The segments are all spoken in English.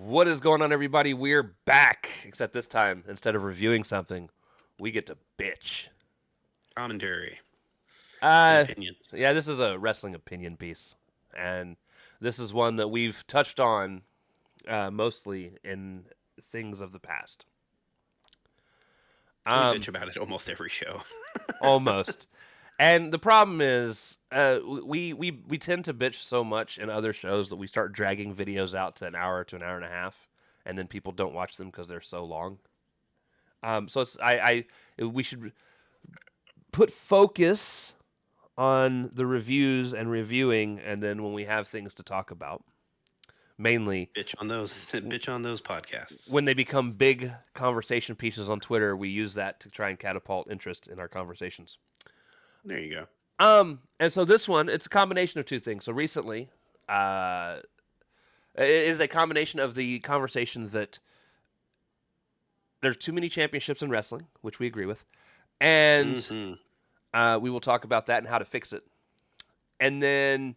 What is going on, everybody? We're back. Except this time, instead of reviewing something, we get to bitch. Commentary and Uh, opinions. yeah, this is a wrestling opinion piece, and this is one that we've touched on mostly in things of the past. We bitch Um, about it almost every show. almost. And the problem is, we tend to bitch so much in other shows that we start dragging videos out to an hour to an hour and a half, and then people don't watch them because they're so long. So it's we should put focus on the reviews and reviewing, and then when we have things to talk about, mainly Bitch on those. Bitch on those podcasts. when they become big conversation pieces on Twitter, we use that to try and catapult interest in our conversations. There you go. And so this one, it's a combination of two things. So recently, uh, it is a combination of the conversations that there's too many championships in wrestling, which we agree with, and Mm-hmm. we will talk about that and how to fix it. And then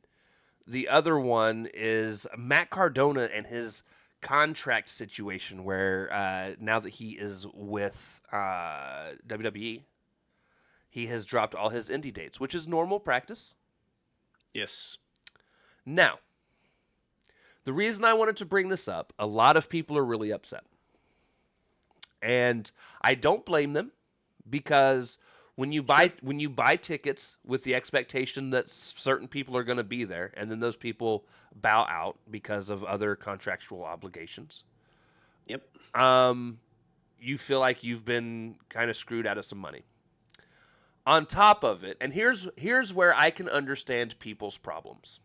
the other one is Matt Cardona and his contract situation, where now that he is with WWE, he has dropped all his indie dates, which is normal practice. Yes. Now, the reason I wanted to bring this up, a lot of people are really upset. And I don't blame them because when you buy tickets with the expectation that certain people are going to be there, and then those people bow out because of other contractual obligations, Yep. um, you feel like you've been kind of screwed out of some money. On top of it, and here's where I can understand people's problems.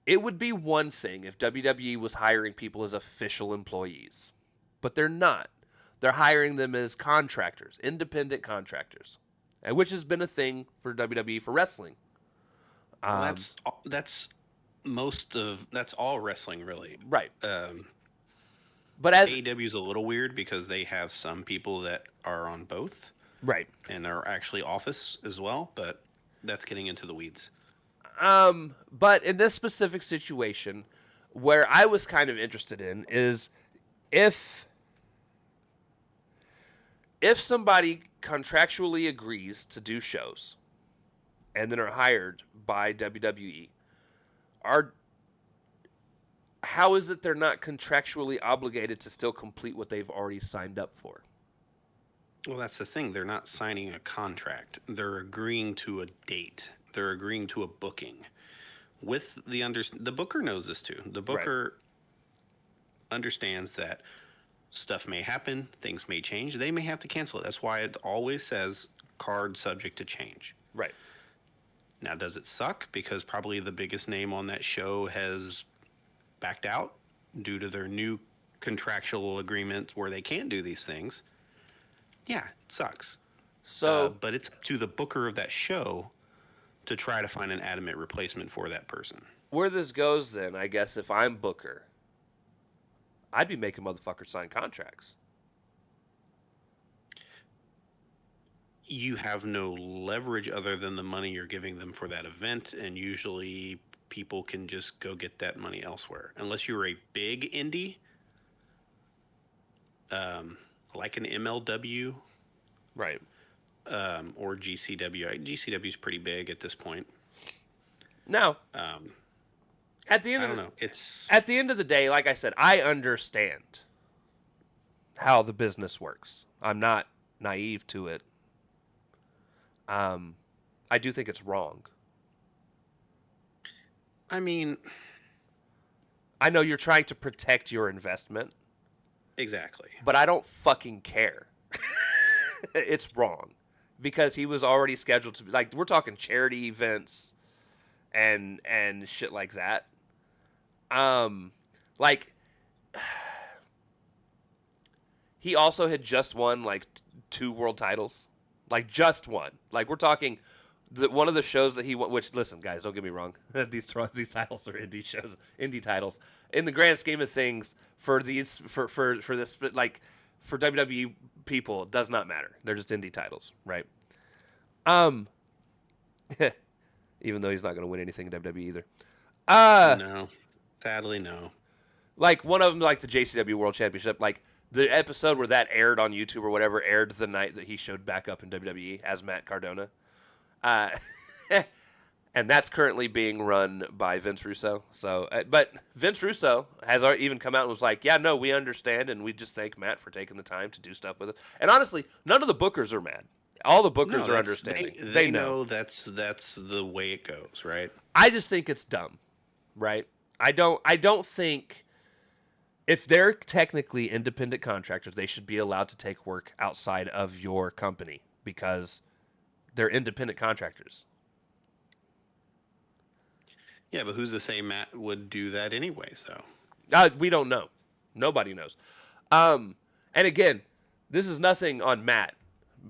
It would be one thing if WWE was hiring people as official employees, but they're not. They're hiring them as contractors, independent contractors, and which has been a thing for WWE for wrestling. Well, Um, that's all wrestling really. right, Um, but as AEW is a little weird because they have some people that are on both right, and are actually office as well, but that's getting into the weeds. but in this specific situation, where I was kind of interested in is if if somebody contractually agrees to do shows and then are hired by WWE, are how is it they're not contractually obligated to still complete what they've already signed up for? Well, that's the thing. They're not signing a contract. They're agreeing to a date. They're agreeing to a booking. With the booker knows this too. The Right. booker understands that stuff may happen, things may change, they may have to cancel it. That's why it always says card subject to change. Right. Now, does it suck because probably the biggest name on that show has backed out due to their new contractual agreement where they can't do these things? Yeah, it sucks. So But it's up to the booker of that show to try to find an adamant replacement for that person. where this goes then, I guess if I'm Booker, I'd be making motherfuckers sign contracts. You have no leverage other than the money you're giving them for that event, and usually people can just go get that money elsewhere. Unless you're a big indie, like an MLW Right. or GCW. GCW is pretty big at this point. Now, Um, at the end I of don't the, know. It's at the end of the day, like I said, I understand how the business works. I'm not naive to it. Um, I do think it's wrong. I mean, I know you're trying to protect your investment, exactly. but I don't fucking care. It's wrong because he was already scheduled to be like we're talking charity events and shit like that. Um, like he also had just won like two world titles, like just one. Like we're talking one of the shows that he won. Which listen, guys, don't get me wrong. These titles are indie shows, indie titles. In the grand scheme of things, for these for this like for WWE people, it does not matter. They're just indie titles, right? Um, even though he's not going to win anything in WWE either. Uh, No, sadly, no. Like one of them, like the JCW World Championship, like the episode where that aired on YouTube or whatever aired the night that he showed back up in WWE as Matt Cardona. Uh, and that's currently being run by Vince Russo. So, but Vince Russo has even come out and was like, "Yeah, no, we understand, and we just thank Matt for taking the time to do stuff with it." And honestly, none of the bookers are mad. All the bookers No, are that's understanding. they Know. know that's the way it goes, right? I just think it's dumb, right? I don't think if they're technically independent contractors, they should be allowed to take work outside of your company because they're independent contractors. Yeah, but who's to say Matt would do that anyway? So We don't know. Nobody knows. Um, and again, this is nothing on Matt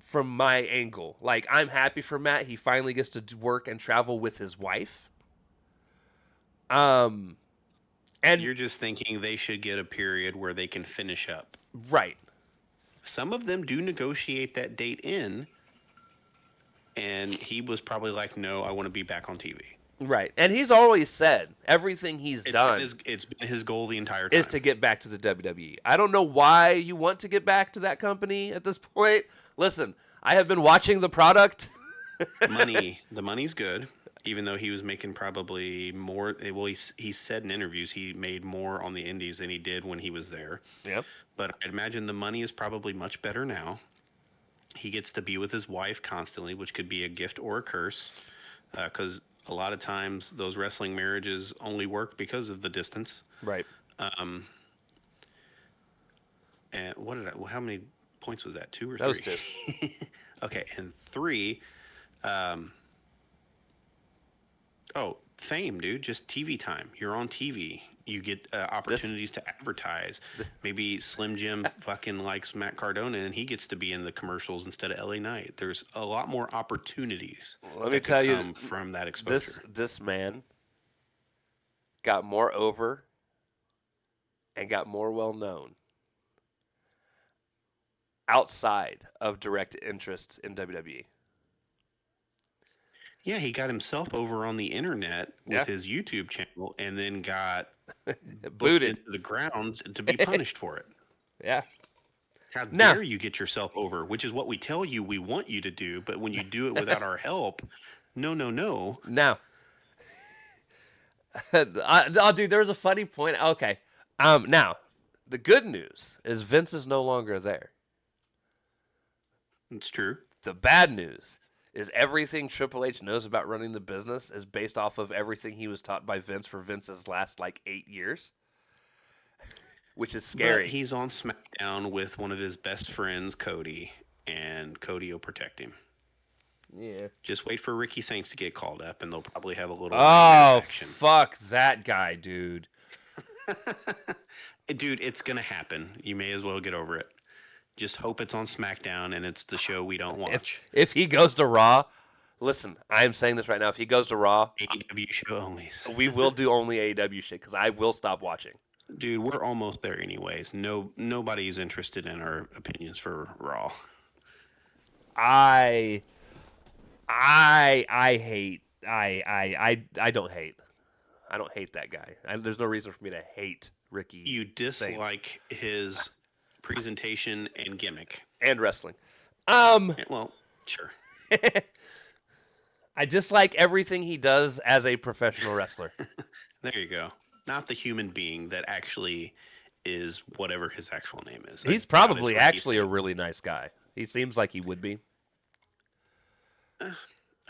from my angle. Like, I'm happy for Matt. He finally gets to work and travel with his wife. Um, and you're just thinking they should get a period where they can finish up. right, Some of them do negotiate that date in, and he was probably like, "No, I want to be back on TV." right. And he's always said everything he's done It's been his goal the entire is time. to get back to the WWE. I don't know why you want to get back to that company at this point. Listen, I have been watching the product. The money's good, even though he was making probably more. Well, he said in interviews he made more on the indies than he did when he was there. Yep. But I'd imagine the money is probably much better now. He gets to be with his wife constantly, which could be a gift or a curse, because a lot of times those wrestling marriages only work because of the distance. Right. Um, and what did I? How many points was that? Two or That was three? two. Okay, and three. Oh, fame, dude. Just TV time. You're on TV. You get opportunities to advertise. Maybe Slim Jim fucking likes Matt Cardona and he gets to be in the commercials instead of LA Knight. There's a lot more opportunities. Let me tell you, from that exposure. this man got more over and got more well known outside of direct interest in WWE. Yeah, he got himself over on the internet with his YouTube channel and then got Booted into the ground to be punished for it. Yeah. How dare you get yourself over, which is what we tell you we want you to do, but when you do it without our help, no. Now, dude, there was a funny point. Okay. Now, the good news is Vince is no longer there. It's true. The bad news is everything Triple H knows about running the business is based off of everything he was taught by Vince for Vince's last, 8 years, which is scary. But he's on SmackDown with one of his best friends, Cody, and Cody will protect him. Yeah. Just wait for Ricky Saints to get called up, and they'll probably have a little action. Fuck that guy, dude. Dude, it's going to happen. You may as well get over it. Just hope it's on SmackDown and it's the show we don't watch. If he goes to Raw, listen, I am saying this right now. If he goes to Raw, AEW show only. We will do only AEW shit because I will stop watching. Dude, we're almost there anyways. Nobody's interested in our opinions for Raw. I hate. I don't hate. I don't hate that guy. There's no reason for me to hate Ricky. You dislike his presentation and gimmick and wrestling. Well, sure. I dislike everything he does as a professional wrestler. There you go. Not the human being that actually is whatever his actual name is. He's probably actually a really nice guy. He seems like he would be.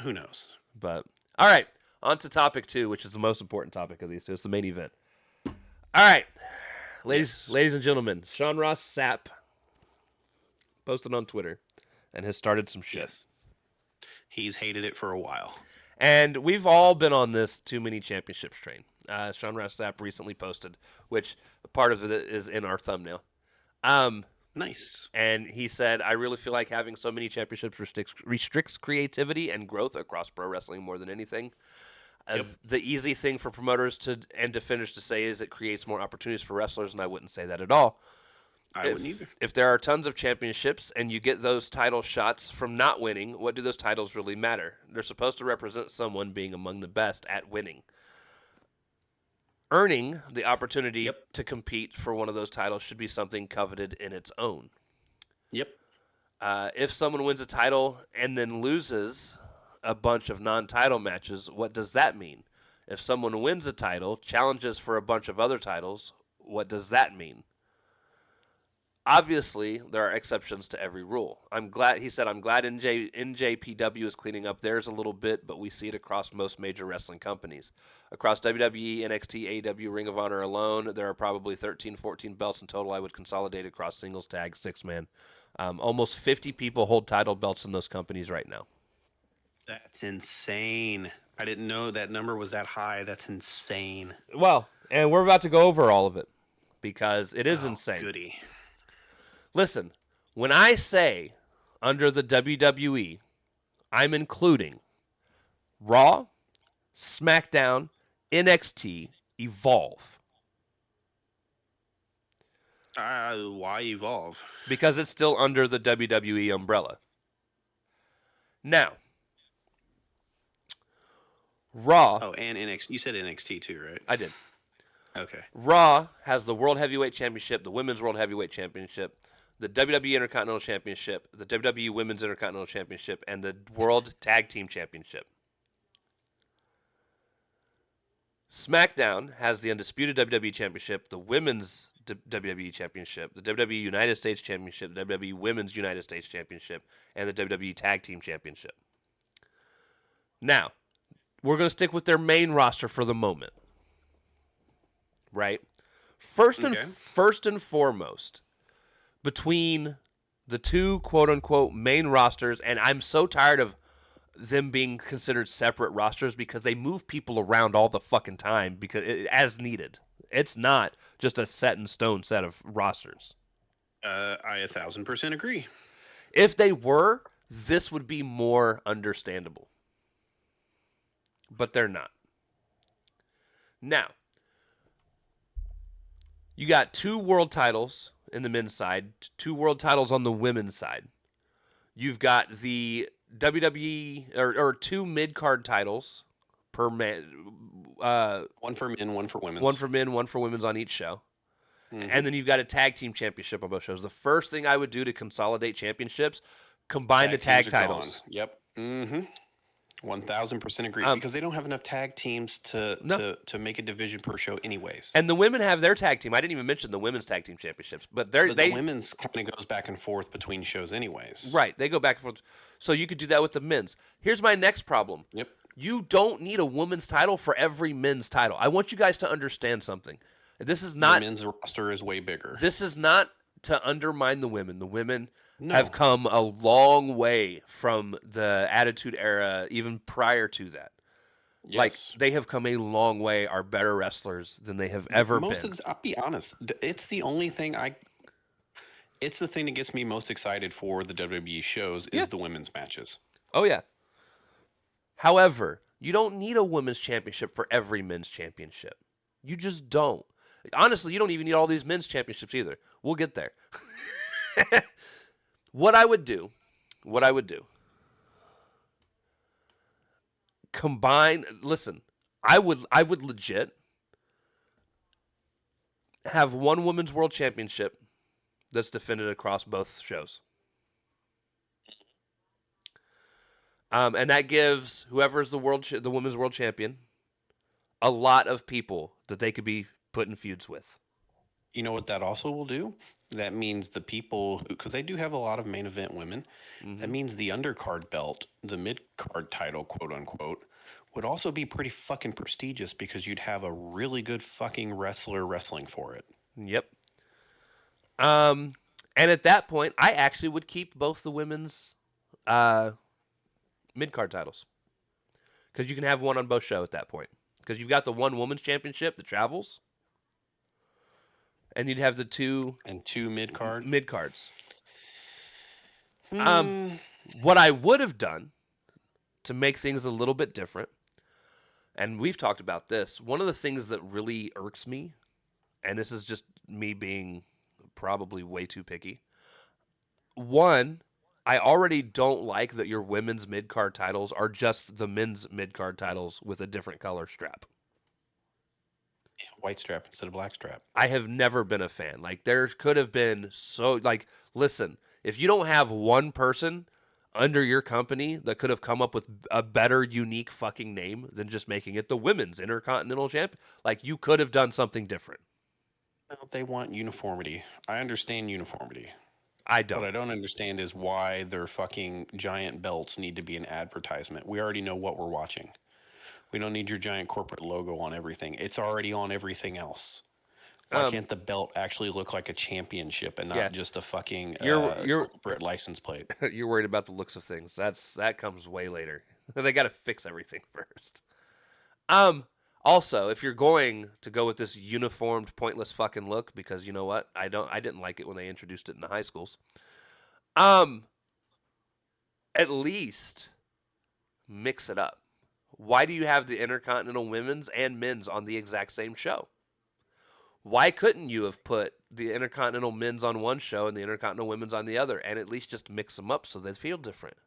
Who knows? But all right, on to topic 2, which is the most important topic of these two. It's the main event. All right. Ladies and gentlemen, Sean Ross Sapp posted on Twitter and has started some shit. Yes. He's hated it for a while. And we've all been on this too many championships train. Sean Ross Sapp recently posted, which part of it is in our thumbnail. Nice. And he said, I really feel like having so many championships restricts creativity and growth across pro wrestling more than anything. The easy thing for promoters and defenders to say is it creates more opportunities for wrestlers, and I wouldn't say that at all. I wouldn't either. If there are tons of championships and you get those title shots from not winning, what do those titles really matter? They're supposed to represent someone being among the best at winning. Earning the opportunity Yep. to compete for one of those titles should be something coveted in its own. Yep. If someone wins a title and then loses a bunch of non-title matches, what does that mean? If someone wins a title, challenges for a bunch of other titles, what does that mean? Obviously, there are exceptions to every rule. I'm glad he said. I'm glad NJPW is cleaning up theirs a little bit, but we see it across most major wrestling companies. Across WWE, NXT, AEW, Ring of Honor alone, there are probably 13, 14 belts in total. I would consolidate across singles, tag, six man. Almost 50 people hold title belts in those companies right now. That's insane. I didn't know that number was that high. That's insane. Well, and we're about to go over all of it because it is Oh, insane. goody. Listen, when I say under the WWE, I'm including Raw, SmackDown, NXT, Evolve. Why evolve? Because it's still under the WWE umbrella. Now, Raw. Oh, and NXT. You said NXT too, right? I did. Okay. Raw has the World Heavyweight Championship, the Women's World Heavyweight Championship, the WWE Intercontinental Championship, the WWE Women's Intercontinental Championship, and the World Tag Team Championship. SmackDown has the undisputed WWE Championship, the Women's WWE Championship, the WWE United States Championship, the WWE Women's United States Championship, and the WWE Tag Team Championship. Now, we're going to stick with their main roster for the moment. Right? First and foremost, between the two quote unquote main rosters, and I'm so tired of them being considered separate rosters because they move people around all the fucking time as needed. It's not just a set in stone set of rosters. I 1,000% agree. If they were, this would be more understandable. But they're not. Now, you got 2 world titles in the men's side, 2 world titles on the women's side. You've got the WWE or 2 mid-card titles per man. One for men, one for women's. One for men, one for women's on each show. Mm-hmm. And then you've got a tag team championship on both shows. The first thing I would do to consolidate championships, combine the tag titles. Gone. Yep. Mm-hmm. 1,000% agree because they don't have enough tag teams to make a division per show anyways. And the women have their tag team. I didn't even mention the women's tag team championships, but the women's kind of goes back and forth between shows anyways. Right, they go back and forth. So you could do that with the men's. Here's my next problem. Yep. You don't need a women's title for every men's title. I want you guys to understand something. This is not the men's roster is way bigger. This is not to undermine the women. The women have come a long way from the Attitude Era, even prior to that. Yes. Like, they have come a long way, are better wrestlers than they have ever been. I'll be honest, it's the only thing it's the thing that gets me most excited for the WWE shows is the women's matches. Oh, yeah. However, you don't need a women's championship for every men's championship. You just don't. Honestly, you don't even need all these men's championships either. We'll get there. What I would do, combine. Listen, I would legit have one women's world championship that's defended across both shows, and that gives whoever's the women's world champion a lot of people that they could be put in feuds with. You know what that also will do? That means the people because they do have a lot of main event women. Mm-hmm. That means the undercard belt, the mid-card title, quote unquote, would also be pretty fucking prestigious because you'd have a really good fucking wrestler wrestling for it. Yep. And at that point, I actually would keep both the women's mid-card titles because you can have one on both shows at that point because you've got the one women's championship that travels. And you'd have the two mid-cards. What I would have done to make things a little bit different, and we've talked about this, one of the things that really irks me, and this is just me being probably way too picky. One, I already don't like that your women's mid-card titles are just the men's mid-card titles with a different color strap. White strap instead of black strap. I have never been a fan. Like there could have been so like listen, if you don't have one person under your company that could have come up with a better unique fucking name than just making it the women's intercontinental champ, like you could have done something different. Well, they want uniformity. I understand uniformity. I What don't. I don't understand is why their fucking giant belts need to be an advertisement. We already know what we're watching. We don't need your giant corporate logo on everything. It's already on everything else. Why Um can't the belt actually look like a championship and yeah, not just a fucking you're corporate license plate? you're worried about the looks of things. That comes way later. They got to fix everything first. Um. Also, if you're going to go with this uniformed, pointless fucking look, because you know what, I didn't like it when they introduced it in the high schools. Um. At least mix it up. Why do you have the Intercontinental Women's and Men's on the exact same show? Why couldn't you have put the Intercontinental Men's on one show and the Intercontinental Women's on the other, and at least just mix them up so they feel different?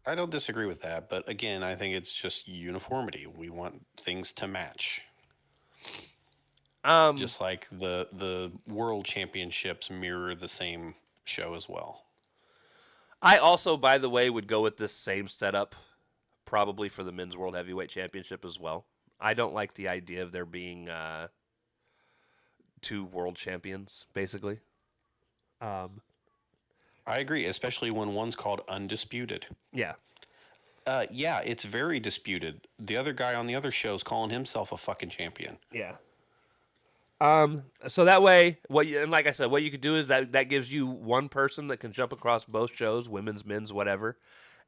I don't disagree with that, but again, I think it's just uniformity. We want things to match. Um, Just like the world championships mirror the same show as well. I also, by the way, would go with this same setup probably for the Men's World Heavyweight Championship as well. I don't like the idea of there being two world champions, basically. Um, I agree, especially when one's called undisputed. yeah, Yeah, it's very disputed. The other guy on the other show's calling himself a fucking champion. yeah. So that way, and like I said, what you could do is that gives you one person that can jump across both shows, women's, men's, whatever.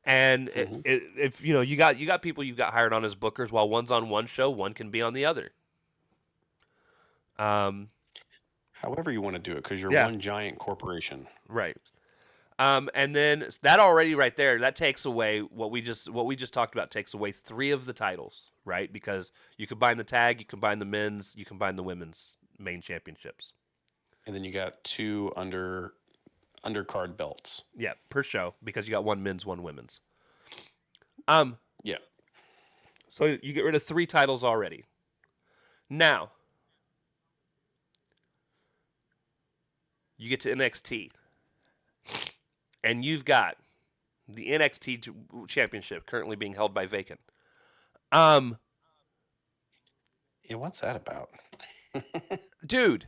And Hmm. if you got people you got hired on as bookers, while one's on one show, one can be on the other. Um, However you want to do it, because you're yeah, one giant corporation. right. And then that already right there, that takes away what we just talked about. Takes away three of the titles, right? Because you combine the tag, you combine the men's, you combine the women's main championships. And then you got two undercard belts. Yeah, per show because you got one men's, one women's. Um, Yeah. so you get rid of three titles already. Now you get to NXT, and you've got the NXT championship currently being held by Vacant. Um, Yeah, what's that about? dude,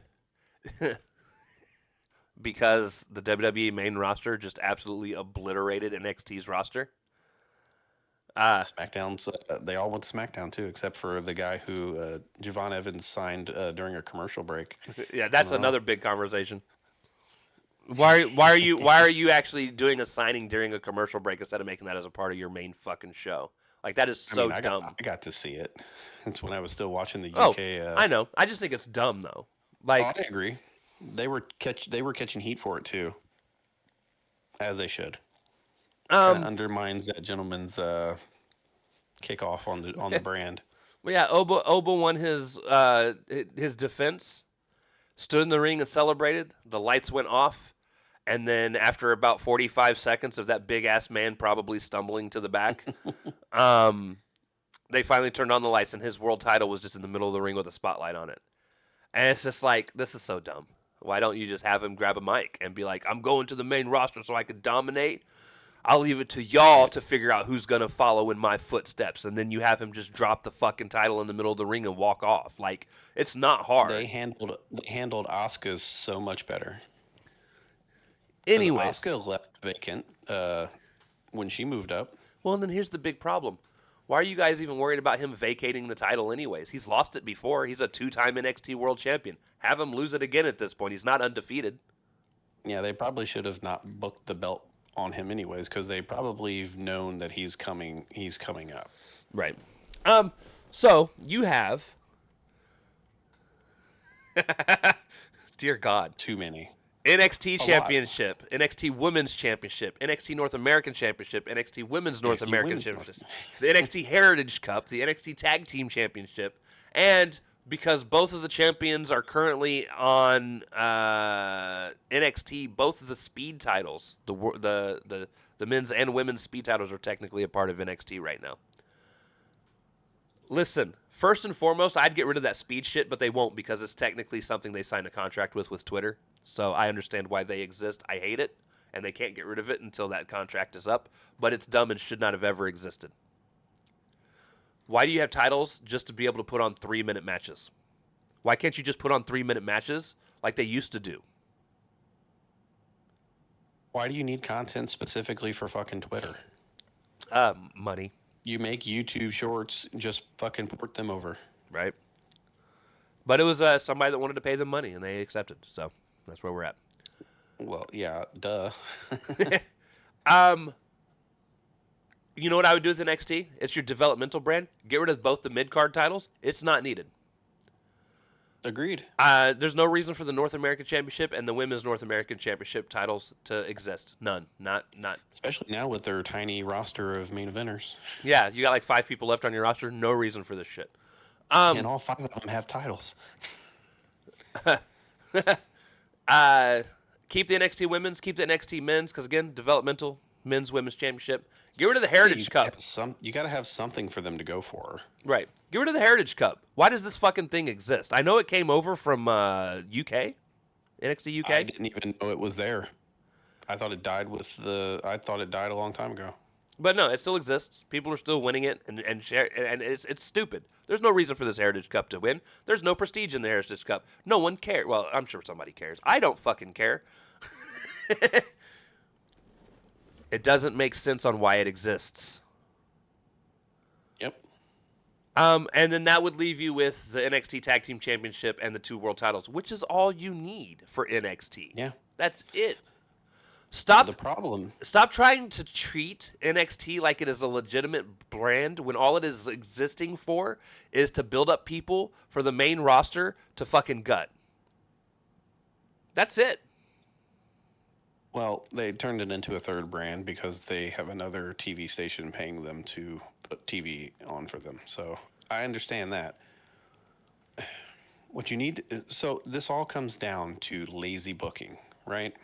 because the WWE main roster just absolutely obliterated NXT's roster. SmackDown's they all went to SmackDown too, except for the guy who Javon Evans signed during a commercial break. Yeah, I that's don't know. another big conversation. Why are you actually doing a signing during a commercial break instead of making that as a part of your main fucking show? Like that is I so mean, dumb. I got to see it. It's when I was still watching the Oh, UK. I know. I just think it's dumb though. Oh, Like, I agree. They were catching heat for it too, as they should. Kind of um, undermines that gentleman's kickoff on the brand. well, yeah, Oba won his defense, stood in the ring and celebrated. The lights went off, and then after about 45 seconds of that big ass man probably stumbling to the back, um, they finally turned on the lights, and his world title was just in the middle of the ring with a spotlight on it. And it's just like, this is so dumb. Why don't you just have him grab a mic and be like, I'm going to the main roster so I can dominate? I'll leave it to y'all to figure out who's going to follow in my footsteps. And then you have him just drop the fucking title in the middle of the ring and walk off. Like, it's not hard. They handled Asuka's so much better because Anyways, Asuka left vacant when she moved up. well, and then here's the big problem. Why are you guys even worried about him vacating the title anyways? He's lost it before. He's a two-time NXT World Champion. Have him lose it again at this point. He's not undefeated. Yeah, they probably should have not booked the belt on him anyways because they probably have known that he's coming. He's coming up. Right. So you have dear God. Too many. NXT A lot. Championship, NXT Women's Championship, NXT North American Championship, NXT Women's North NXT American Women's Championship, the NXT Heritage Cup, the NXT Tag Team Championship, and because both of the champions are currently on NXT, both of the speed titles, the men's and women's speed titles are technically a part of NXT right now. Listen, First and foremost, I'd get rid of that speed shit, but they won't because it's technically something they signed a contract with Twitter. So I understand why they exist. I hate it, and they can't get rid of it until that contract is up. But it's dumb and should not have ever existed. Why do you have titles just to be able to put on 3-minute matches? Why can't you just put on 3-minute matches like they used to do? Why do you need content specifically for fucking Twitter? Money, You make YouTube shorts, just fucking port them over. right? But it was somebody that wanted to pay them money, and they accepted. So that's where we're at. Well, yeah, duh. You know what I would do with NXT? It's your developmental brand. Get rid of both the mid-card titles. It's not needed. Agreed. There's no reason for the North American Championship and the Women's North American Championship titles to exist. None. Not. Especially now with their tiny roster of main eventers. Yeah, you got like 5 people left on your roster. No reason for this shit. And all 5 of them have titles. Keep the NXT Women's, keep the NXT Men's, because again, developmental Men's Women's Championship. Get rid of the Heritage Cup. You got to have something for them to go for. Right. Get rid of the Heritage Cup. Why does this fucking thing exist? I know it came over from UK, NXT UK. I didn't even know it was there. I thought it died a long time ago. But no, it still exists. People are still winning it, and share, and it's stupid. There's no reason for this Heritage Cup to win. There's no prestige in the Heritage Cup. No one cares. Well, I'm sure somebody cares. I don't fucking care. It doesn't make sense on why it exists. Yep. And then that would leave you with the NXT Tag Team Championship and the 2 world titles, which is all you need for NXT. Yeah. That's it. The problem. Stop trying to treat NXT like it is a legitimate brand when all it is existing for is to build up people for the main roster to fucking gut. That's it. Well, they turned it into a third brand because they have another TV station paying them to put TV on for them. So I understand that. What you need, so this all comes down to lazy booking, right?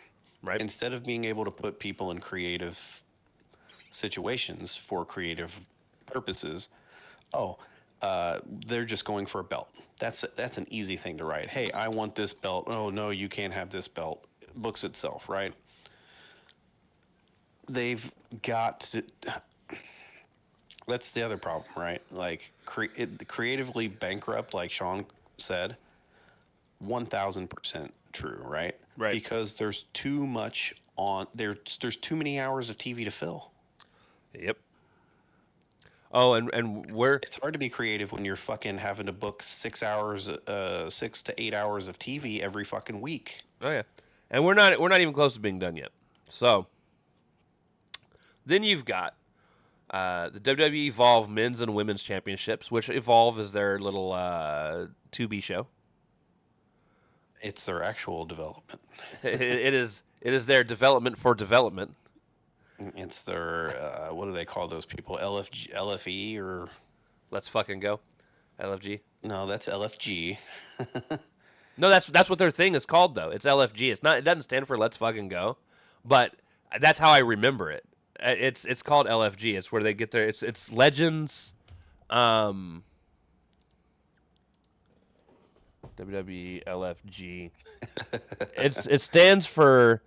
Right. Instead of being able to put people in creative situations for creative purposes, they're just going for a belt. That's an easy thing to write. Hey, I want this belt. Oh no, you can't have this belt. It books itself, right? They've got to. That's the other problem, right? Like creatively bankrupt, like Sean said. 1,000% true, right? Right. Because there's too much on there. There's too many hours of TV to fill. Yep. Oh, and we're It's hard to be creative when you're fucking having to book 6 hours, 6 to 8 hours of TV every fucking week. Oh yeah, and we're not even close to being done yet. So then you've got the WWE Evolve Men's and Women's Championships, which Evolve is their little 2B show. It's their actual development. It is their development for development. It's their what do they call those people? LFG, LFE, or Let's fucking go, LFG. no? That's LFG. No, that's what their thing is called though. It's LFG. It's not. It doesn't stand for Let's fucking go, but that's how I remember it. It's called LFG. It's where they get their. It's Legends. WWE LFG. It stands for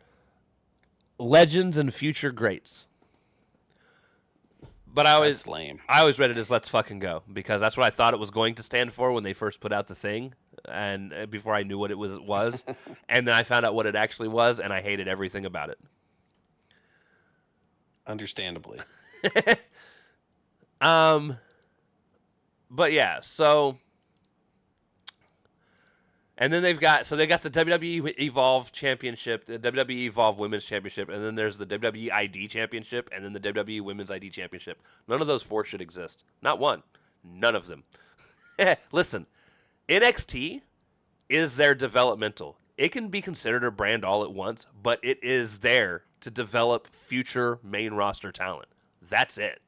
Legends and Future Greats. But That's lame. I always read it as Let's fucking go because that's what I thought it was going to stand for when they first put out the thing, and before I knew what it was, and then I found out what it actually was, and I hated everything about it. Understandably. But yeah, so. And then they got the WWE Evolve Championship, the WWE Evolve Women's Championship, and then there's the WWE ID Championship, and then the WWE Women's ID Championship. None of those 4 should exist. Not one. None of them. Listen, NXT is their developmental. It can be considered a brand all at once, but it is there to develop future main roster talent. That's it.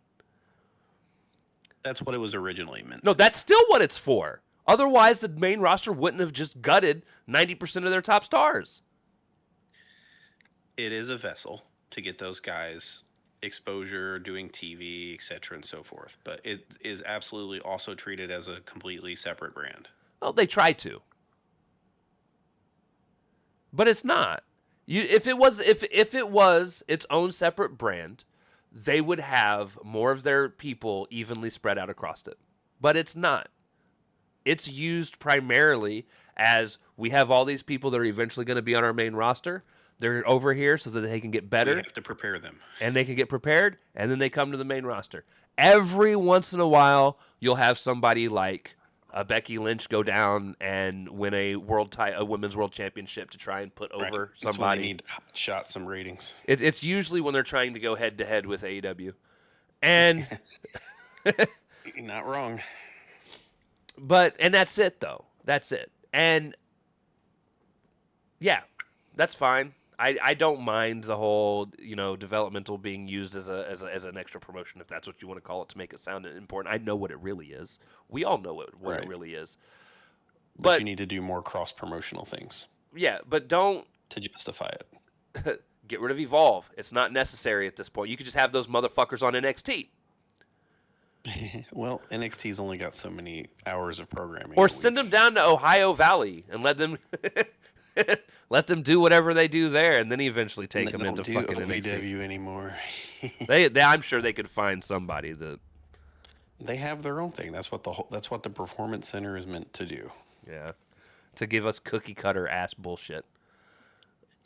That's what it was originally meant. No, that's still what it's for. Otherwise, the main roster wouldn't have just gutted 90% of their top stars. It is a vessel to get those guys exposure, doing TV, etc., and so forth. But it is absolutely also treated as a completely separate brand. Well, they try to, but it's not. If it was its own separate brand, they would have more of their people evenly spread out across it. But it's not. It's used primarily as we have all these people that are eventually going to be on our main roster. They're over here so that they can get We better have to prepare them. and they can get prepared, and then they come to the main roster. Every once in a while, you'll have somebody like Becky Lynch go down and win a women's world championship to try and put Right. over That's when they somebody. need to shot some ratings. It's usually when they're trying to go head to head with AEW, and You're not wrong. and that's it though. That's it. And yeah, that's fine. I don't mind the whole developmental being used as an extra promotion if that's what you want to call it to make it sound important. I know what it really is. We all know what it Right. really is. But But you need to do more cross promotional things yeah, but don't to justify it. get rid of Evolve. It's not necessary at this point. You could just have those motherfuckers on NXT Well, NXT's only got so many hours of programming. or a send week. them down to Ohio Valley and let them let them do whatever they do there, and then eventually And take they them don't into do fucking NXT. OVW anymore. I'm sure they could find somebody that They have their own thing. That's what the performance center is meant to do. yeah to give us cookie cutter ass bullshit.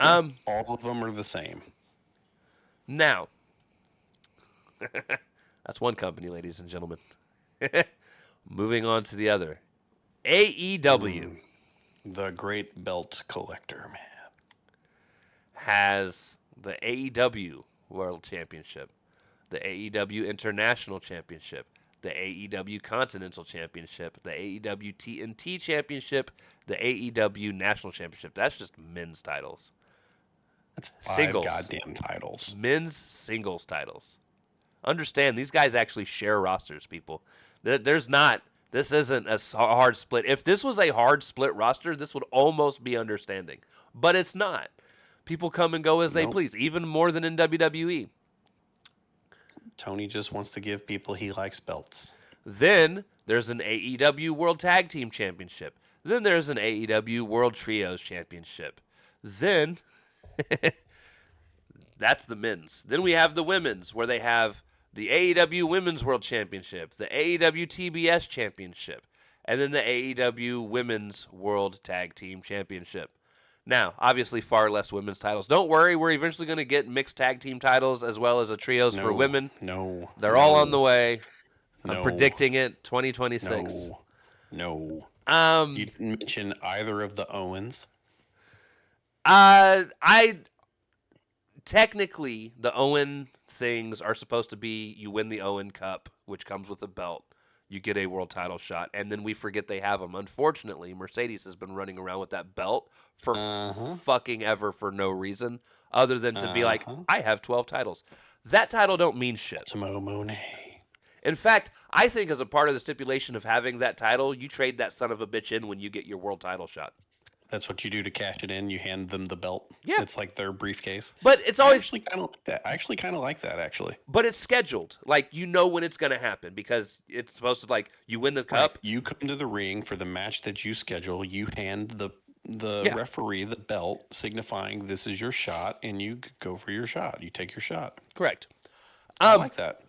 Yeah. All of them are the same. Now that's one company, ladies and gentlemen. Moving on to the other, AEW The Great Belt Collector, man. has the AEW World Championship, the AEW International Championship, the AEW Continental Championship, the AEW TNT Championship, the AEW National Championship. That's just men's titles. That's five Singles. goddamn titles. Men's singles titles. Understand, these guys actually share rosters, people. There's not. This isn't a hard split. If this was a hard split roster, this would almost be understanding. But it's not. People come and go as they Nope. please, even more than in WWE. Tony just wants to give people he likes belts. Then there's an AEW World Tag Team Championship. Then there's an AEW World Trios Championship. Then that's the men's. Then we have the women's, where they have the AEW Women's World Championship, the AEW TBS Championship, and then the AEW Women's World Tag Team Championship. Now, obviously, far less women's titles. Don't worry, we're eventually going to get mixed tag team titles as well as a trios for women. No. They're all on the way. I'm No. predicting it 2026. No. Um, You didn't mention either of the Owens. I technically the Owen things are supposed to be you win the Owen Cup, which comes with a belt. You get a world title shot, and then we forget they have them. Unfortunately, Mercedes has been running around with that belt for fucking ever for no reason other than to be like, I have 12 titles. That title don't mean shit. Ultimo Monet. In fact, I think as a part of the stipulation of having that title, you trade that son of a bitch in when you get your world title shot. That's what you do to cash it in. You hand them the belt. Yeah. It's like their briefcase. But it's I always actually kind of like that. I actually kind of like that, actually. but it's scheduled. Like you know when it's going to happen because it's supposed to like you win the cup. Right. You come to the ring for the match that you schedule. You hand the Yeah. referee the belt, signifying this is your shot, and you go for your shot. You take your shot. Correct. I like that.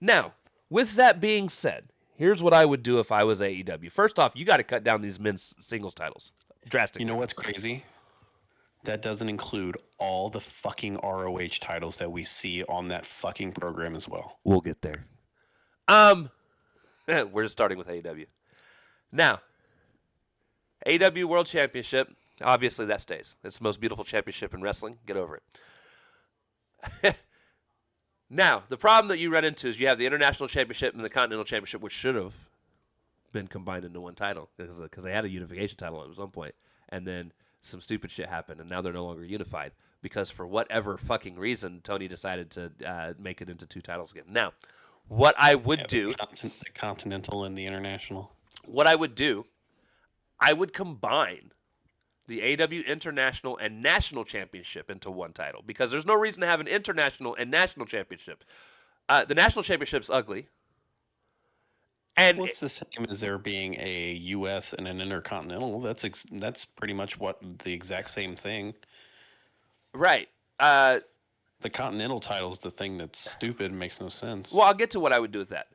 Now, with that being said, here's what I would do if I was AEW. First off, you got to cut down these men's singles titles drastically. You know what's crazy? That doesn't include all the fucking ROH titles that we see on that fucking program as well. We'll get there. We're just starting with AEW. Now, AEW World Championship, obviously that stays. It's the most beautiful championship in wrestling. Get over it. Now, the problem that you run into is you have the International Championship and the Continental Championship, which should have been combined into one title because they had a unification title at some point, and then some stupid shit happened, and now they're no longer unified because for whatever fucking reason, Tony decided to make it into two titles again. Now, what I would do, The Continental and the International. what I would do, I would combine the AW International and National Championship into one title because there's no reason to have an international and national championship. The national championship's ugly, and Well, it's the same as there being a U.S. and an intercontinental. That's pretty much what the exact same thing. right. Uh, The continental title is the thing that's stupid and makes no sense. well, I'll get to what I would do with that,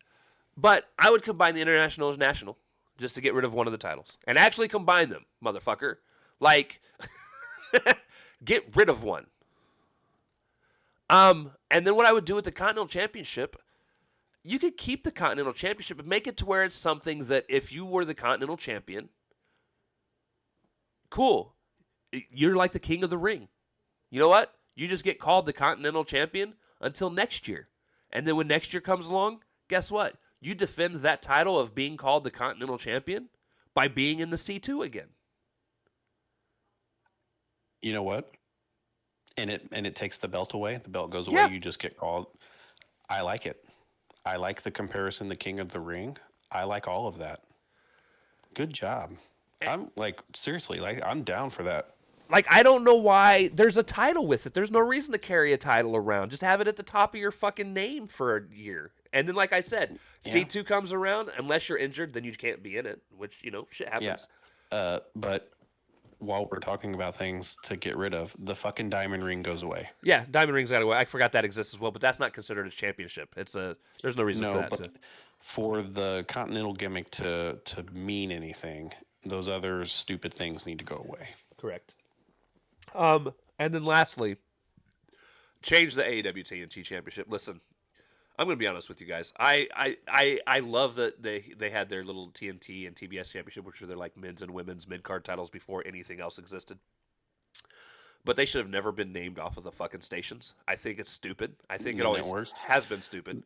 but I would combine the international and national just to get rid of one of the titles and actually combine them, motherfucker. Like, get rid of one. And then what I would do with the Continental Championship, you could keep the Continental Championship and make it to where it's something that if you were the Continental Champion, cool. You're like the king of the ring. You know what? You just get called the Continental Champion until next year. And then when next year comes along, guess what? You defend that title of being called the Continental Champion by being in the C2 again. You know what? And it takes the belt away. The belt goes away. Yeah. You just get called. I like it. I like the comparison to King of the Ring. I like all of that. Good job. I'm like seriously, like I'm down for that. Like, I don't know why there's a title with it. There's no reason to carry a title around. Just have it at the top of your fucking name for a year. And then, like I said, Yeah. C2 comes around. Unless you're injured, then you can't be in it, which, shit happens. But while we're talking about things to get rid of, the fucking diamond ring goes away. Yeah, Diamond Ring's got away. I forgot that exists as well, but that's not considered a championship. There's no reason for No, that. but for the continental gimmick to mean anything, those other stupid things need to go away. Correct. And then lastly, change the AEW TNT Championship. Listen, I'm going to be honest with you guys. I love that they had their little TNT and TBS Championship, which were their like men's and women's mid card titles before anything else existed. But they should have never been named off of the fucking stations. I think it's stupid. I think it The always networks? has been stupid.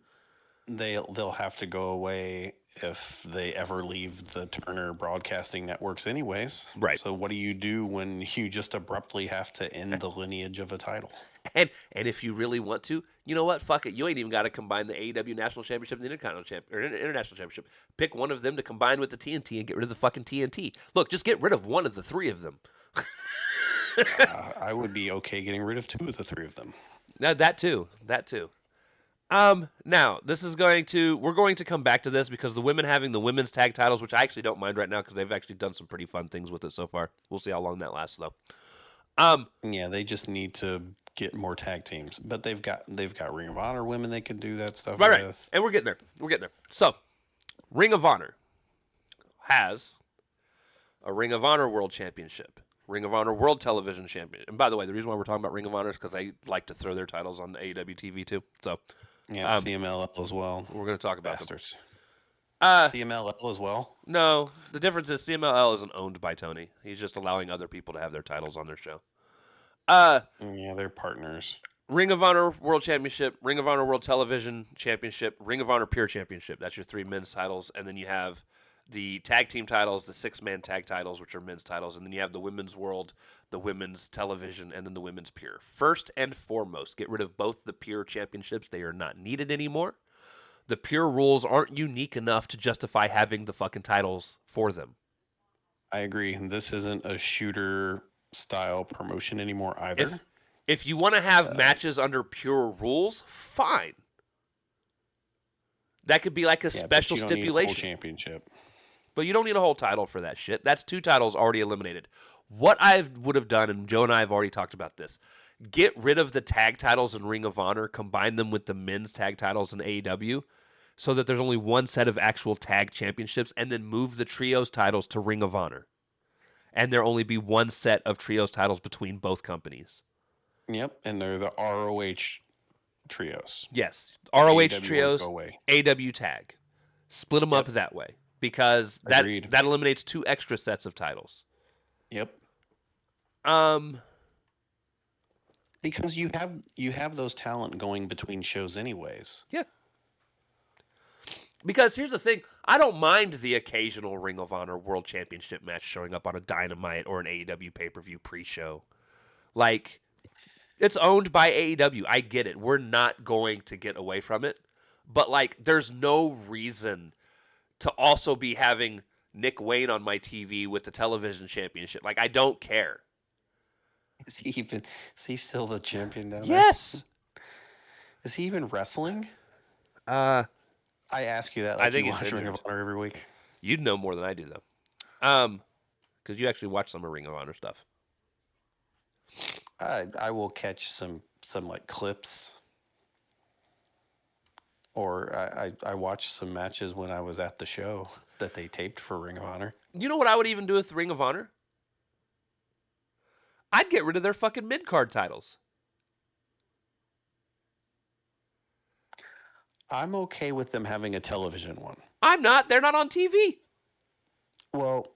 They'll have to go away if they ever leave the Turner Broadcasting networks, anyways. Right. So what do you do when you just abruptly have to end the lineage of a title? And if you really want to, you know what? Fuck it. You ain't even got to combine the AEW National Championship and the International Championship. Pick one of them to combine with the TNT and get rid of the fucking TNT. Look, just get rid of one of the three of them. I would be okay getting rid of two of the three of them. That too. Now we're going to come back to this because the women having the women's tag titles, which I actually don't mind right now because they've actually done some pretty fun things with it so far. We'll see how long that lasts though. Yeah, they just need to get more tag teams, but they've got Ring of Honor women they can do that stuff Right. with. And we're getting there. So, Ring of Honor has a Ring of Honor World Championship, Ring of Honor World Television Champion. And by the way, the reason why we're talking about Ring of Honor is because they like to throw their titles on AEW TV too. So, Yeah, CMLL as well. we're going to talk about them. Bastards. Uh, CMLL as well. No, the difference is CMLL isn't owned by Tony. He's just allowing other people to have their titles on their show. Yeah, they're partners. Ring of Honor World Championship, Ring of Honor World Television Championship, Ring of Honor Pure Championship. That's your three men's titles. And then you have the tag team titles, the six-man tag titles, which are men's titles. And then you have the women's world, the women's television, and then the women's pure. First and foremost, get rid of both the pure championships. They are not needed anymore. The pure rules aren't unique enough to justify having the fucking titles for them. I agree. This isn't a shooter style promotion anymore either. If you want to have matches under pure rules, fine. That could be like a special but you don't stipulation. need a whole championship. But you don't need a whole title for that shit. That's two titles already eliminated. What I would have done, and Joe and I have already talked about this, get rid of the tag titles in Ring of Honor, combine them with the men's tag titles in AEW, so that there's only one set of actual tag championships, and then move the trios titles to Ring of Honor. And there only be one set of trios titles between both companies. Yep, and they're the ROH trios. Yes. ROH AEW ones trios, go away. AW tag. Split them up that way. Because that Agreed. eliminates two extra sets of titles. Yep. Um, Because you have those talent going between shows anyways. Yeah. Because here's the thing, I don't mind the occasional Ring of Honor World Championship match showing up on a Dynamite or an AEW pay-per-view pre-show. Like, it's owned by AEW. I get it. We're not going to get away from it. But, like, there's no reason to also be having Nick Wayne on my TV with the television championship. Like, I don't care. Is he even? Is he still the champion down there? Yes. Is he even wrestling? Uh, I ask you that I like think you he's watch Ring injured. of Honor every week. You'd know more than I do, though. Because you actually watch some of Ring of Honor stuff. I will catch some like clips, or I watched some matches when I was at the show that they taped for Ring of Honor. You know what I would even do with Ring of Honor? I'd get rid of their fucking mid card titles. I'm okay with them having a television one. I'm not. They're not on TV. Well,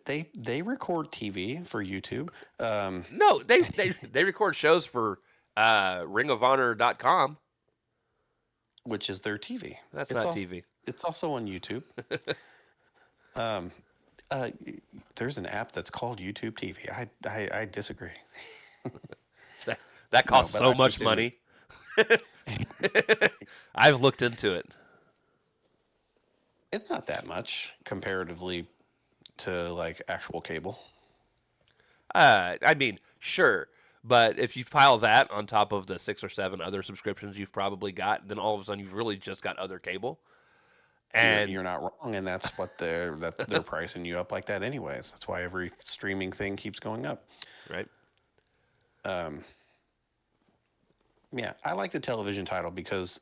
they record TV for YouTube. No, they record shows for ringofhonor.com. Which is their TV. That's it's not also, TV. It's also on YouTube. um, uh, there's an app that's called YouTube TV. I disagree. That costs but so I much consider money. I've looked into it. It's not that much comparatively to like actual cable. I mean, sure, but if you pile that on top of the 6 or 7 other subscriptions you've probably got, then all of a sudden you've really just got other cable. And You're not wrong, and that's what they're pricing you up like that anyways. That's why every streaming thing keeps going up. right, Yeah, I like the television title because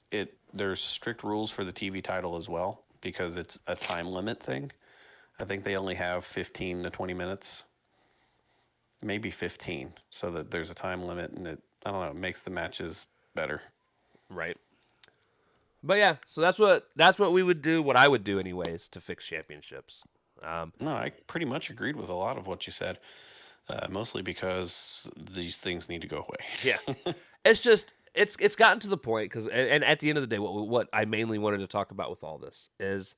there's strict rules for the TV title as well because it's a time limit thing. I think they only have 15 to 20 minutes, maybe 15, so that there's a time limit, and I don't know, it makes the matches better. right. But yeah, so that's what we would do. What I would do anyways to fix championships. No, I pretty much agreed with a lot of what you said, mostly because these things need to go away. Yeah, it's just it's gotten to the point because and at the end of the day, what I mainly wanted to talk about with all this is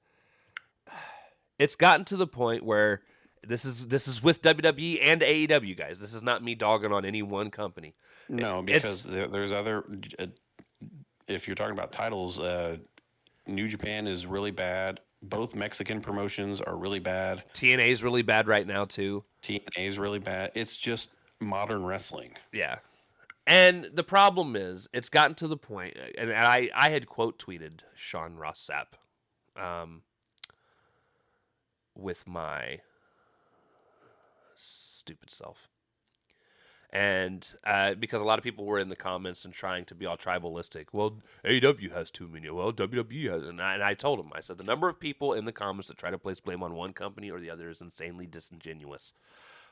it's gotten to the point where this is with WWE and AEW guys. This is not me dogging on any one company. No, because there's other. If you're talking about titles, New Japan is really bad. Both Mexican promotions are really bad. TNA is really bad right now too. TNA is really bad. It's just modern wrestling. Yeah. And the problem is, it's gotten to the point, and I had quote tweeted Sean Ross Sapp with my stupid self. And because a lot of people were in the comments and trying to be all tribalistic. Well, AEW has too many. Well, WWE has. And I told him, I said, the number of people in the comments that try to place blame on one company or the other is insanely disingenuous.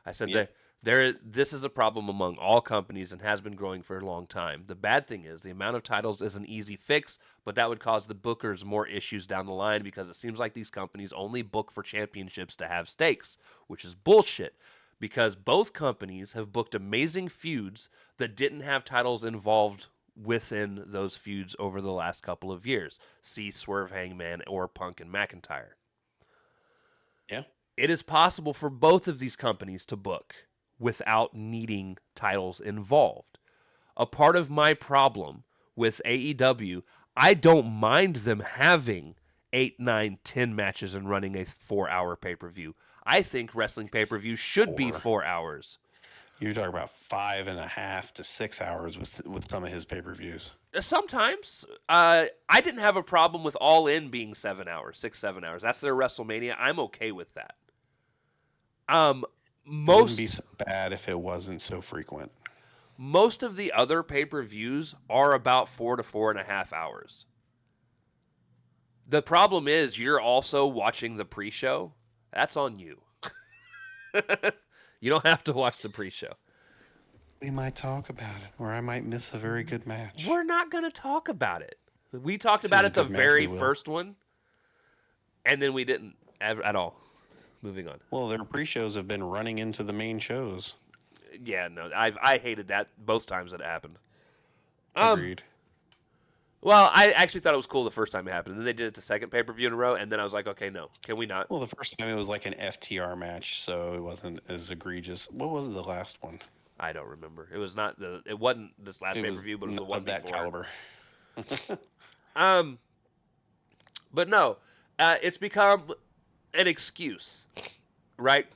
I said this is a problem among all companies and has been growing for a long time. The bad thing is the amount of titles is an easy fix, but that would cause the bookers more issues down the line because it seems like these companies only book for championships to have stakes, which is bullshit. Because both companies have booked amazing feuds that didn't have titles involved within those feuds over the last couple of years. See Swerve Hangman or Punk and McIntyre. Yeah. It is possible for both of these companies to book without needing titles involved. A part of my problem with AEW, I don't mind them having 8, 9, 10 matches and running a 4-hour pay-per-view. I think wrestling pay-per-view should be 4 hours. You're talking about 5.5 to 6 hours with some of his pay-per-views. Sometimes. I didn't have a problem with All In being 7 hours, 6, 7 hours. That's their WrestleMania. I'm okay with that. It wouldn't be so bad if it wasn't so frequent. Most of the other pay-per-views are about 4 to 4.5 hours. The problem is you're also watching the pre-show. That's on you. You don't have to watch the pre-show. We might talk about it, or I might miss a very good match. We're not going to talk about it. We talked about it the very first one, and then we didn't at all. Moving on. Well, their pre-shows have been running into the main shows. Yeah, no, I hated that both times that it happened. Agreed. Well, I actually thought it was cool the first time it happened. And then they did it the second pay-per-view in a row, and then I was like, okay, no, can we not? Well, the first time it was like an FTR match, so it wasn't as egregious. What was the last one? I don't remember. It was not the. It wasn't this last pay-per-view, but it was the one of that before. caliber. But no, it's become an excuse, right?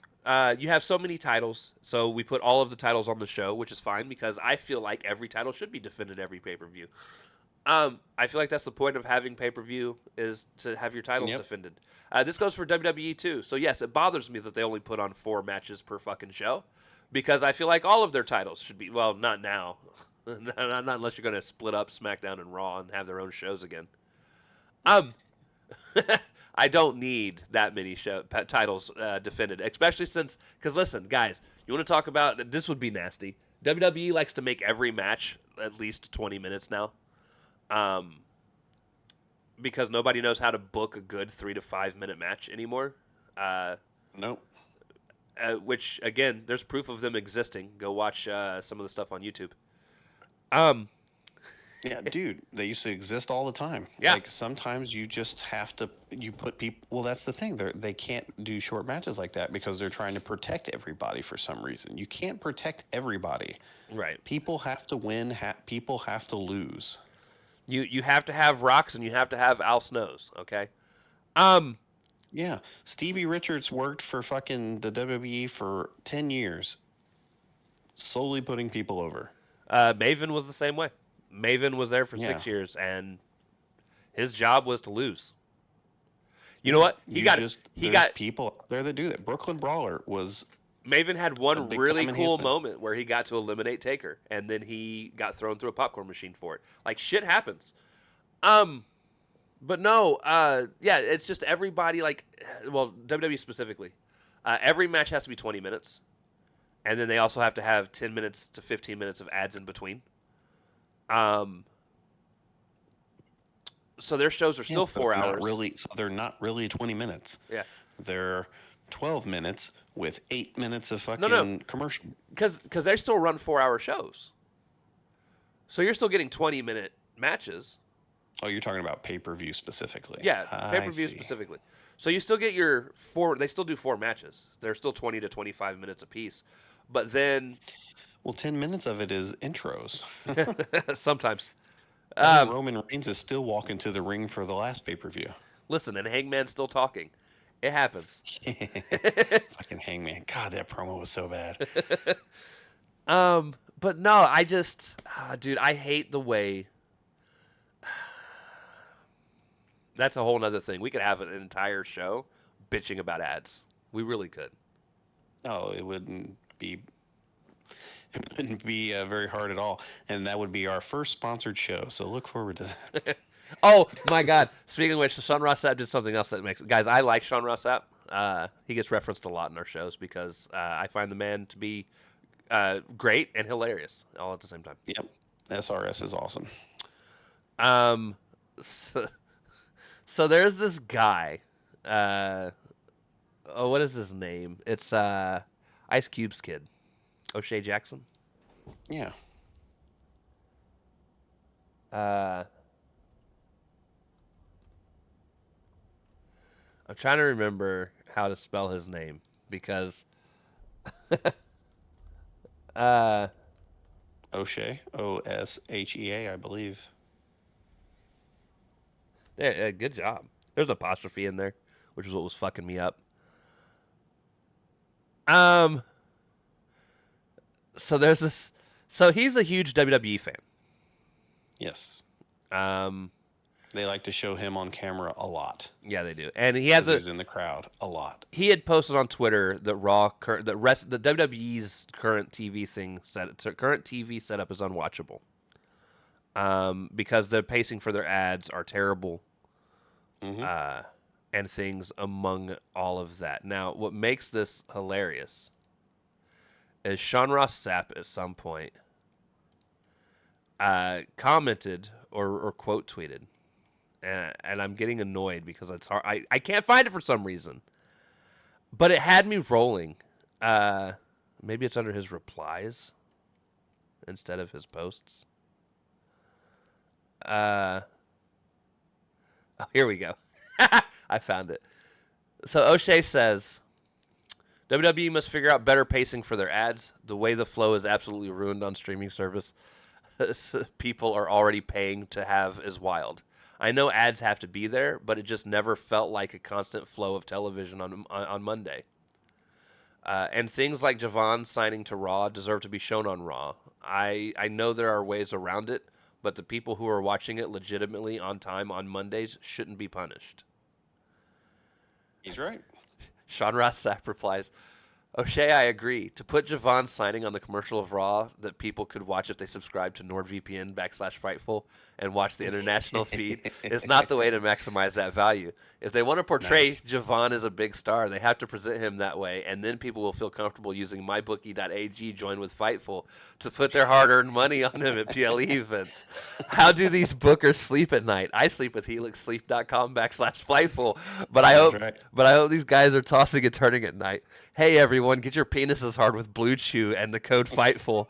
You have so many titles, so we put all of the titles on the show, which is fine because I feel like every title should be defended every pay per view. I feel like that's the point of having pay per view is to have your titles Yep. defended. This goes for WWE too. So yes, it bothers me that they only put on 4 matches per fucking show, because I feel like all of their titles should be, well, not now, not unless you're going to split up SmackDown and Raw and have their own shows again. Um, I don't need that many titles defended, especially since, because listen, guys, you want to talk about this would be nasty. WWE likes to make every match at least 20 minutes now. Um, because nobody knows how to book a good 3 to 5 minute match anymore. Uh, Nope. which again, there's proof of them existing. Go watch some of the stuff on YouTube. Um, Yeah, dude, they used to exist all the time. Yeah. Like sometimes you just have to you put people. Well, that's the thing. They can't do short matches like that because they're trying to protect everybody for some reason. You can't protect everybody. right. People have to win. People have to lose. You have to have Rocks and you have to have Al Snows. Okay. Um, Yeah, Stevie Richards worked for fucking the WWE for 10 years, solely putting people over. Maven was the same way. Maven was there for Yeah. 6 years, and his job was to lose. You know what? There's He got people out there that do that. Brooklyn Brawler was Maven had one big really time cool enhancement. moment where he got to eliminate Taker, and then he got thrown through a popcorn machine for it. Like shit happens. But no, yeah, it's just everybody like, well, WWE specifically. Every match has to be 20 minutes, and then they also have to have 10 minutes to 15 minutes of ads in between. So their shows are still so 4 hours. So they're not really 20 minutes. Yeah. They're 12 minutes with 8 minutes of fucking No. commercial. Because they still run 4 hour shows. So you're still getting 20-minute matches. Oh, you're talking about pay-per-view specifically. Yeah, I pay-per-view see. specifically. So you still get your they still do 4 matches. They're still 20 to 25 minutes apiece. But then Well, 10 minutes of it is intros. sometimes. Roman Reigns is still walking to the ring for the last pay-per-view. Listen, and Hangman's still talking. It happens. Fucking Hangman. God, that promo was so bad. But no, I just, dude, I hate the way. That's a whole nother thing. We could have an entire show bitching about ads. We really could. Oh, it wouldn't be very hard at all, and that would be our first sponsored show. So look forward to that. Oh my God! Speaking of which, Sean Ross Sapp did something else that makes guys. I like Sean Ross Sapp. He gets referenced a lot in our shows because I find the man to be great and hilarious all at the same time. Yep, SRS is awesome. So there's this guy. What is his name? It's Ice Cube's kid, O'Shea Jackson. Yeah. I'm trying to remember how to spell his name because O'Shea, Oshea, I believe. yeah, good job. There's an apostrophe in there, which is what was fucking me up. So there's this. So he's a huge WWE fan. Yes. Um, They like to show him on camera a lot. yeah, they do, and he has 'Cause he's in the crowd a lot. He had posted on Twitter that the WWE's current TV setup is unwatchable. Because the pacing for their ads are terrible. Mm-hmm. And things among all of that. Now, what makes this hilarious is Sean Ross Sapp at some point commented or quote tweeted, and I'm getting annoyed because it's hard. I can't find it for some reason, but it had me rolling. Maybe it's under his replies instead of his posts. Oh, here we go. I found it. So O'Shea says, WWE must figure out better pacing for their ads. The way the flow is absolutely ruined on streaming service people are already paying to have is wild. I know ads have to be there, but it just never felt like a constant flow of television on Monday. And things like Javon signing to Raw deserve to be shown on Raw. I know there are ways around it, but the people who are watching it legitimately on time on Mondays shouldn't be punished. He's right. Sean Ross Sapp replies, O'Shea, I agree. To put Javon signing on the commercial of Raw that people could watch if they subscribe to NordVPN/Fightful and watch the international feed is not the way to maximize that value. If they want to portray Nice. Javon as a big star, they have to present him that way, and then people will feel comfortable using mybookie.ag join with Fightful to put their hard-earned money on him at PLE events. How do these bookers sleep at night? I sleep with HelixSleep.com/Fightful, but I That's hope right. but I hope these guys are tossing and turning at night. Hey everyone, get your penises hard with Blue Chew and the code Fightful.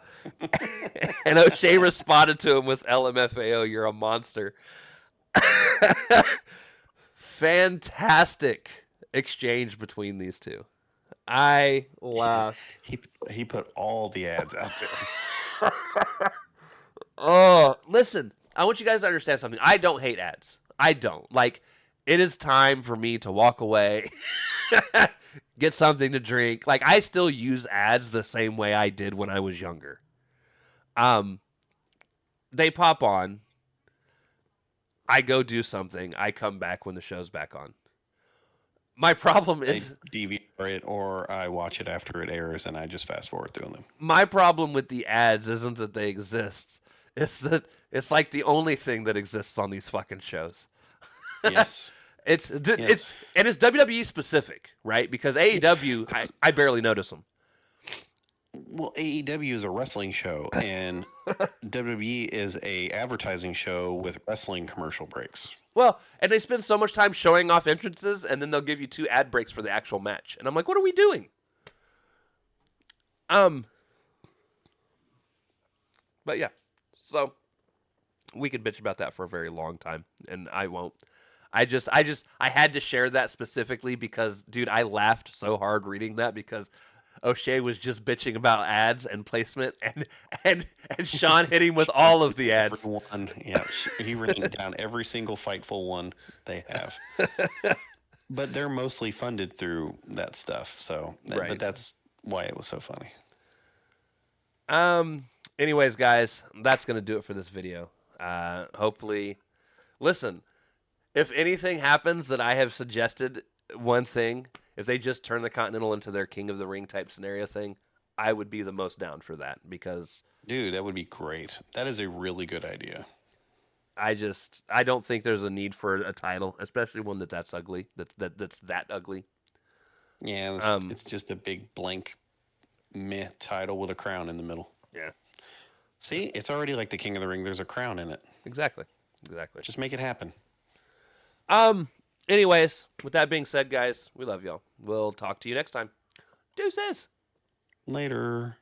And O'Shea responded to him with LMFAO, you're a monster. Fantastic exchange between these two. I laugh. He he put all the ads out there. Oh, listen, I want you guys to understand something. I don't hate ads. I don't. Like, it is time for me to walk away, get something to drink. Like, I still use ads the same way I did when I was younger. Um, they pop on. I go do something. I come back when the show's back on. My problem I is DVR it or I watch it after it airs and I just fast forward through them. my problem with the ads isn't that they exist. It's that it's like the only thing that exists on these fucking shows. Yes. It's and it's WWE specific, right? Because AEW, I barely notice them. Well, AEW is a wrestling show and WWE is a advertising show with wrestling commercial breaks. Well, and they spend so much time showing off entrances, and then they'll give you 2 ad breaks for the actual match, and I'm like, what are we doing? But yeah, so we could bitch about that for a very long time, and I won't. I had to share that specifically because, dude, I laughed so hard reading that because O'Shea was just bitching about ads and placement, and Sean hit him with all of the ads. Everyone, yeah, he ranked down every single Fightful one they have. But they're mostly funded through that stuff, so Right. but that's why it was so funny. Anyways, guys, that's gonna do it for this video. Hopefully, listen. If anything happens that I have suggested, one thing, if they just turn the Continental into their King of the Ring type scenario thing, I would be the most down for that because Dude, that would be great. That is a really good idea. I don't think there's a need for a title, especially one that's ugly. That's that ugly. Yeah, it's just a big blank meh title with a crown in the middle. Yeah. See, it's already like the King of the Ring. There's a crown in it. Exactly. Just make it happen. Anyways, with that being said, guys, we love y'all. We'll talk to you next time. Deuces. Later.